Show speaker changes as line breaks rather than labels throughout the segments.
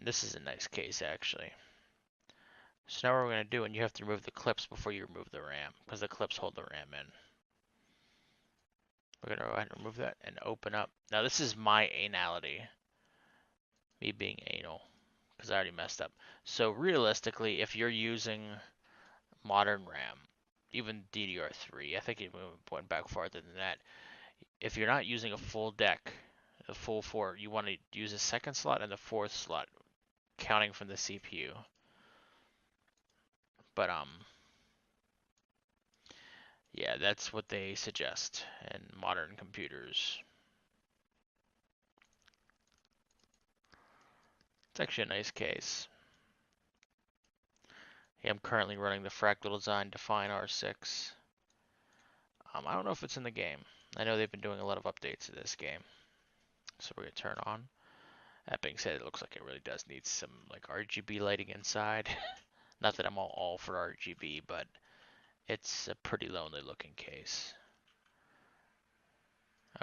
this is a nice case actually. So now what we're going to do, and you have to remove the clips before you remove the RAM, because the clips hold the RAM in. We're going to go ahead and remove that and open up. Now this is my anality. Me being anal, because I already messed up. So realistically, if you're using modern RAM, even DDR3, I think it went back farther than that. If you're not using a full deck, a full 4, you want to use a second slot and the fourth slot, counting from the CPU. But yeah, that's what they suggest in modern computers. It's actually a nice case. Yeah, I'm currently running the Fractal Design Define R6. I don't know if it's in the game. I know they've been doing a lot of updates to this game. So we're going to turn on. That being said, it looks like it really does need some like RGB lighting inside. Not that I'm all for RGB, but it's a pretty lonely looking case.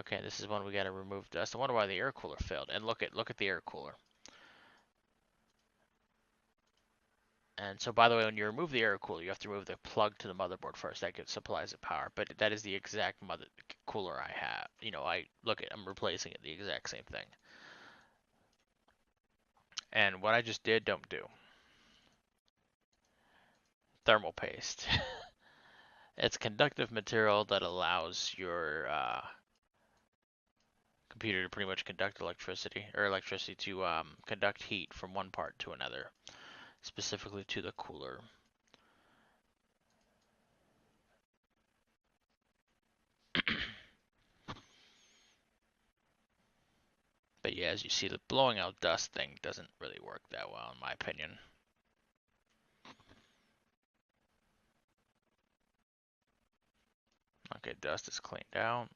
Okay, this is one we got to remove dust. I wonder why the air cooler failed. And look at the air cooler. And so, by the way, when you remove the air cooler, you have to remove the plug to the motherboard first. That supplies the power. But that is the exact cooler I have. You know, I'm replacing it, the exact same thing. And what I just did, don't do. Thermal paste. It's conductive material that allows your computer to pretty much conduct electricity, or electricity to conduct heat from one part to another, specifically to the cooler. But yeah, as you see, the blowing out dust thing doesn't really work that well, in my opinion. Okay, dust is cleaned out.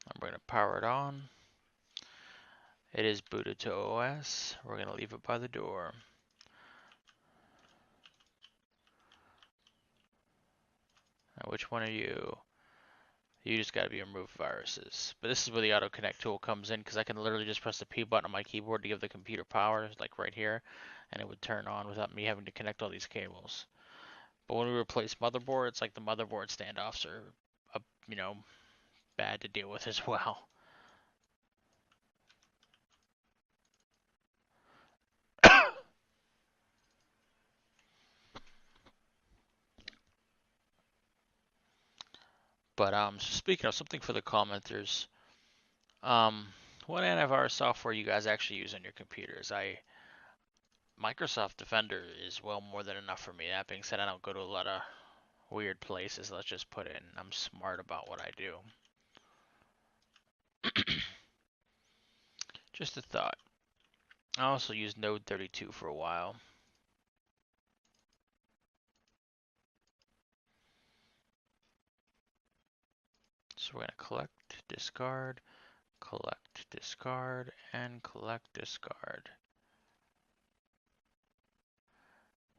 I'm going to power it on. It is booted to OS. We're going to leave it by the door. Now, which one are you? You just gotta be remove viruses. But this is where the auto connect tool comes in, because I can literally just press the P button on my keyboard to give the computer power, like right here, and it would turn on without me having to connect all these cables. But when we replace motherboards, like the motherboard standoffs are, you know, bad to deal with as well. But speaking of something for the commenters, what antivirus software you guys actually use on your computers? Microsoft Defender is well more than enough for me. That being said, I don't go to a lot of weird places. Let's just put it in. I'm smart about what I do. Just a thought. I also used Node 32 for a while. So we're going to collect, discard, and collect, discard.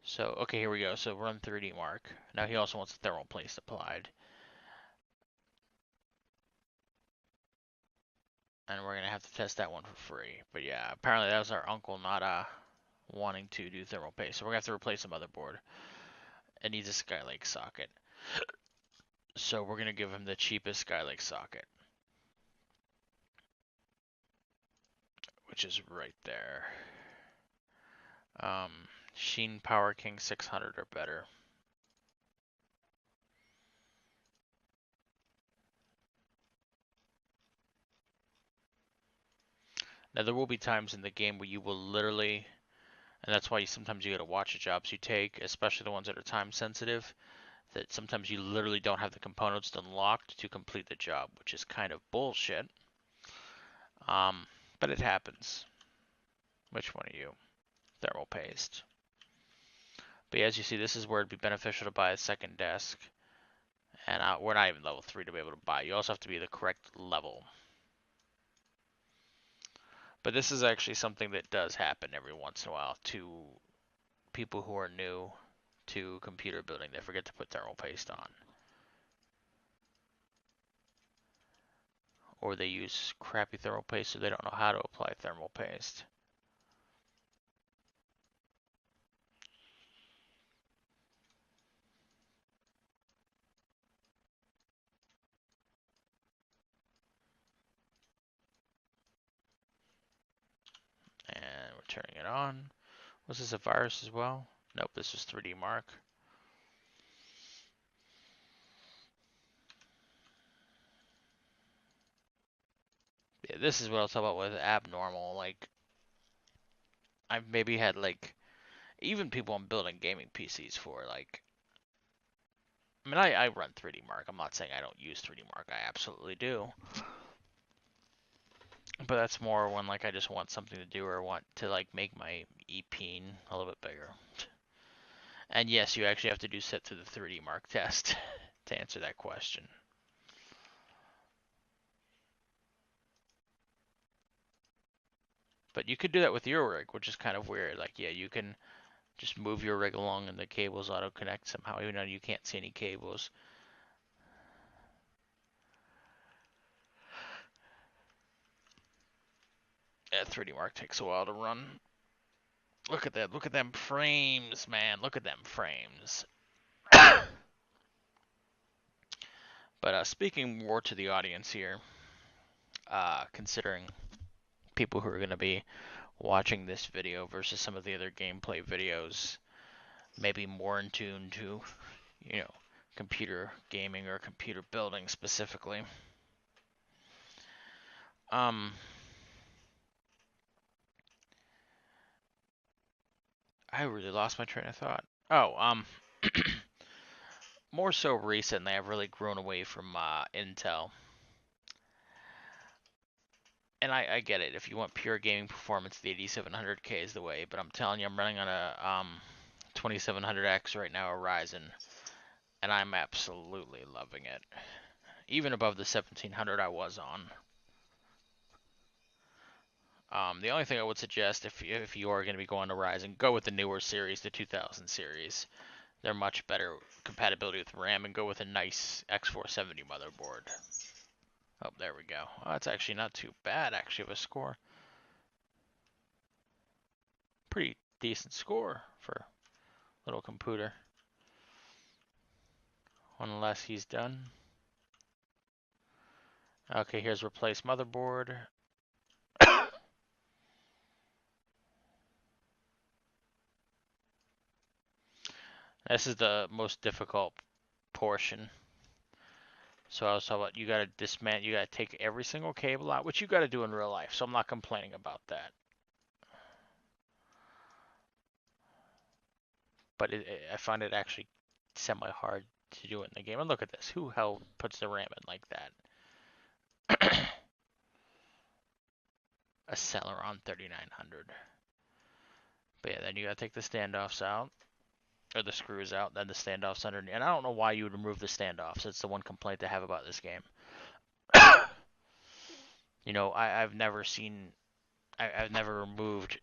So, okay, here we go. So run 3D Mark. Now he also wants the thermal paste applied. And we're going to have to test that one for free. But yeah, apparently that was our uncle not wanting to do thermal paste. So we're going to have to replace the motherboard. It needs a Skylake socket. So we're going to give him the cheapest Skylake socket, which is right there. Sheen Power King 600 or better. Now there will be times in the game where you will literally, and that's why sometimes you gotta watch the jobs you take, especially the ones that are time sensitive, that sometimes you literally don't have the components unlocked to complete the job, which is kind of bullshit. But it happens. Which one are you? Thermal paste. But as you see, this is where it'd be beneficial to buy a second desk. And we're not even level 3 to be able to buy. You also have to be the correct level. But this is actually something that does happen every once in a while to people who are new to computer building. They forget to put thermal paste on. Or they use crappy thermal paste so they don't know how to apply thermal paste. And we're turning it on. Was this a virus as well? Nope, this was 3D Mark. Yeah, this is what I was talking about with abnormal. Like, I've maybe had, like, even people I'm building gaming PCs for, like, I mean, I run 3D Mark. I'm not saying I don't use 3D Mark. I absolutely do. But that's more when, like, I just want something to do or want to, like, make my EPeen a little bit bigger. And yes, you actually have to do set to the 3D Mark test to answer that question. But you could do that with your rig, which is kind of weird. Like, yeah, you can just move your rig along and the cables auto connect somehow, even though you can't see any cables. Yeah, 3D Mark takes a while to run. Look at that. Look at them frames, man. Look at them frames. But speaking more to the audience here, considering people who are going to be watching this video versus some of the other gameplay videos, maybe more in tune to, you know, computer gaming or computer building specifically. I really lost my train of thought. Oh, more so recently, I've really grown away from Intel. And I get it. If you want pure gaming performance, the 8700K is the way. But I'm telling you, I'm running on a 2700X right now, a Ryzen, and I'm absolutely loving it. Even above the 1700 I was on. The only thing I would suggest if you are going to be going to Ryzen, go with the newer series, the 2000 series. They're much better compatibility with RAM, and go with a nice X470 motherboard. Oh, there we go. Oh, that's actually not too bad, actually, of a score. Pretty decent score for a little computer. Unless he's done. Okay, here's replace motherboard. This is the most difficult portion. So I was talking about you gotta dismantle, you gotta take every single cable out, which you gotta do in real life, so I'm not complaining about that. But I find it actually semi-hard to do it in the game. And look at this, who hell puts the RAM in like that? A Celeron 3900. But yeah, then you gotta take the standoffs out, or the screws out, then the standoffs underneath. And I don't know why you would remove the standoffs. It's the one complaint I have about this game. You know, I've never seen, I've never removed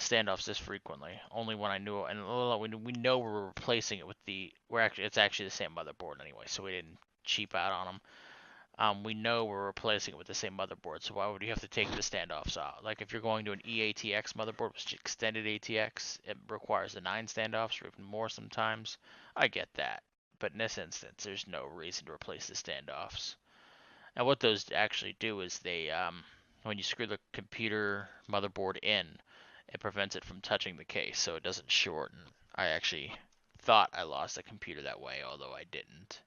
standoffs this frequently. Only when I knew, and we know we're replacing it with it's actually the same motherboard anyway, so we didn't cheap out on them. We know we're replacing it with the same motherboard, so why would you have to take the standoffs out? Like if you're going to an EATX motherboard, which is extended ATX, it requires the 9 standoffs or even more sometimes. I get that, but in this instance, there's no reason to replace the standoffs. And what those actually do is they, when you screw the computer motherboard in, it prevents it from touching the case, so it doesn't shorten. I actually thought I lost the computer that way, although I didn't.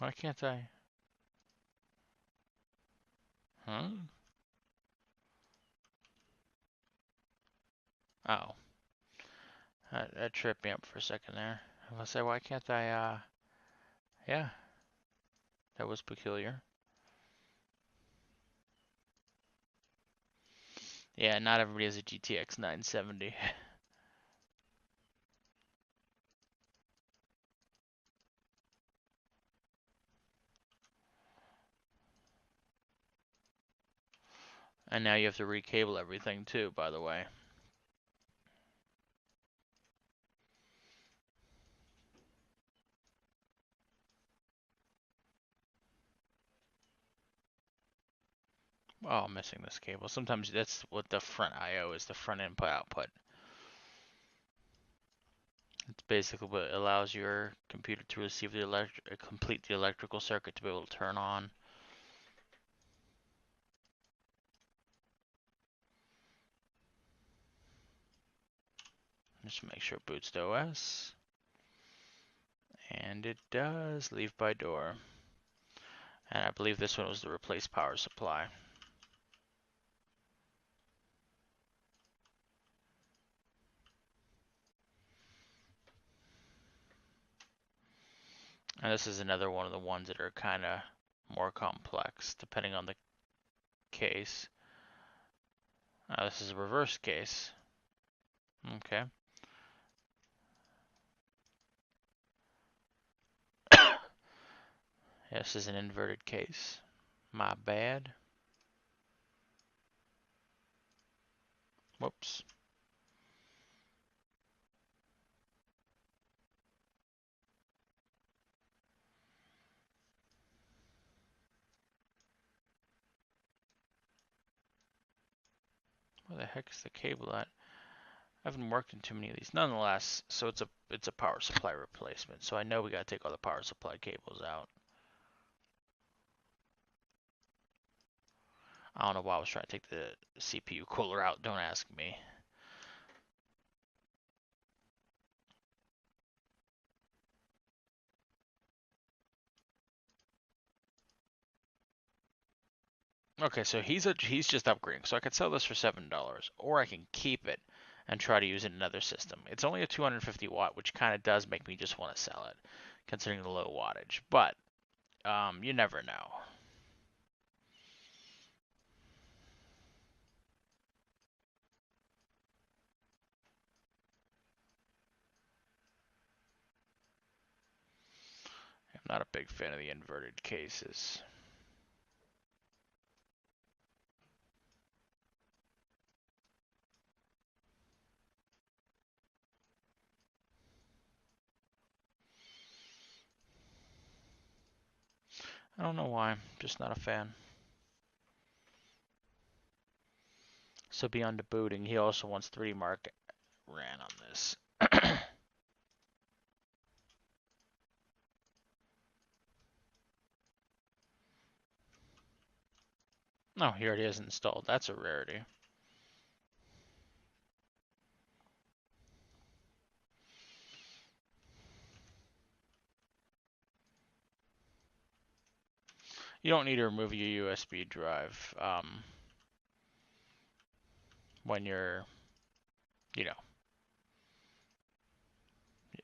Why can't I? Huh? Oh. That tripped me up for a second there. I was say, why can't I, yeah, that was peculiar. Yeah, not everybody has a GTX 970. And now you have to recable everything too, by the way. Oh, I'm missing this cable. Sometimes that's what the front I/O is, the front input output. It's basically what allows your computer to receive the complete the electrical circuit to be able to turn on. Just make sure it boots to OS. And it does. Leave by door. And I believe this one was the replace power supply. And this is another one of the ones that are kind of more complex, depending on the case. This is a reverse case. Okay. This is an inverted case. My bad. Whoops. Where the heck is the cable at? I haven't worked in too many of these. Nonetheless, so it's a power supply replacement. So I know we gotta take all the power supply cables out. I don't know why I was trying to take the CPU cooler out. Don't ask me. Okay, so he's just upgrading. So I could sell this for $7, or I can keep it and try to use it in another system. It's only a 250 watt, which kind of does make me just want to sell it, considering the low wattage. But you never know. I'm not a big fan of the inverted cases. I don't know why, just not a fan. So beyond debooting, he also wants 3D Mark ran on this. No, he already has installed. That's a rarity. You don't need to remove your USB drive when you're, you know,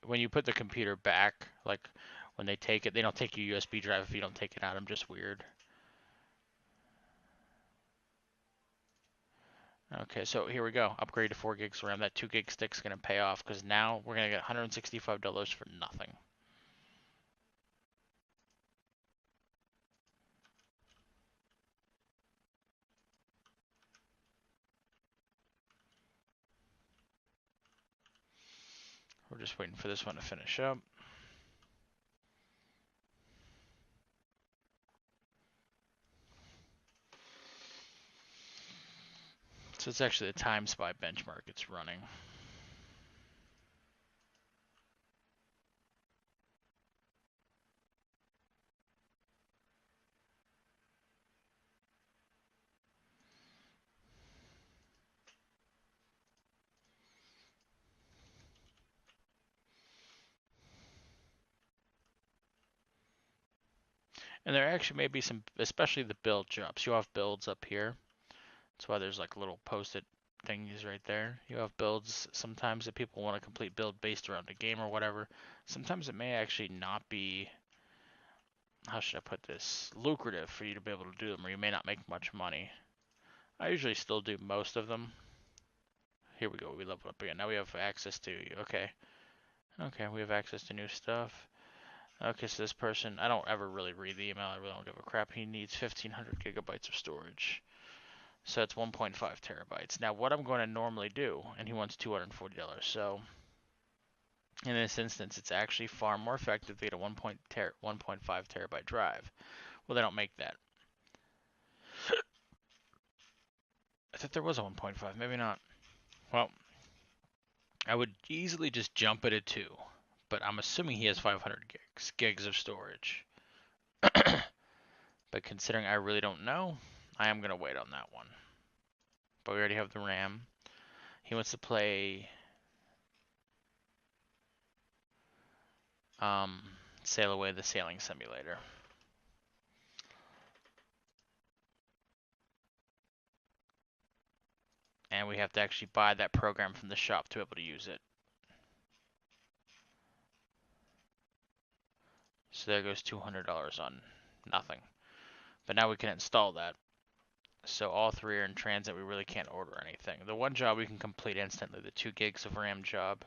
when you put the computer back, like when they take it, they don't take your USB drive if you don't take it out. I'm just weird. Okay, so here we go. Upgrade to 4 gigs RAM. That 2 gig stick's going to pay off because now we're going to get $165 for nothing. We're just waiting for this one to finish up. So it's actually the time spy benchmark it's running. And there actually may be some, especially the build jobs. You have builds up here. That's why there's like little post-it thingies right there. You have builds sometimes that people want to complete build based around a game or whatever. Sometimes it may actually not be, how should I put this, lucrative for you to be able to do them, or you may not make much money. I usually still do most of them. Here we go, we leveled up again. Now we have access to, okay. Okay, we have access to new stuff. Okay, so this person, I don't ever really read the email, I really don't give a crap. He needs 1500 gigabytes of storage. So it's 1.5 terabytes. Now what I'm going to normally do, and he wants $240, so in this instance it's actually far more effective to get a 1.5 terabyte drive. Well, they don't make that. I thought there was a 1.5, maybe not. Well, I would easily just jump it at 2, but I'm assuming he has 500 gigs of storage. But considering I really don't know, I am going to wait on that one. But we already have the RAM. He wants to play Sail Away, the sailing simulator. And we have to actually buy that program from the shop to be able to use it. So there goes $200 on nothing. But now we can install that. So all three are in transit. We really can't order anything. The one job we can complete instantly, the 2 gigs of RAM job.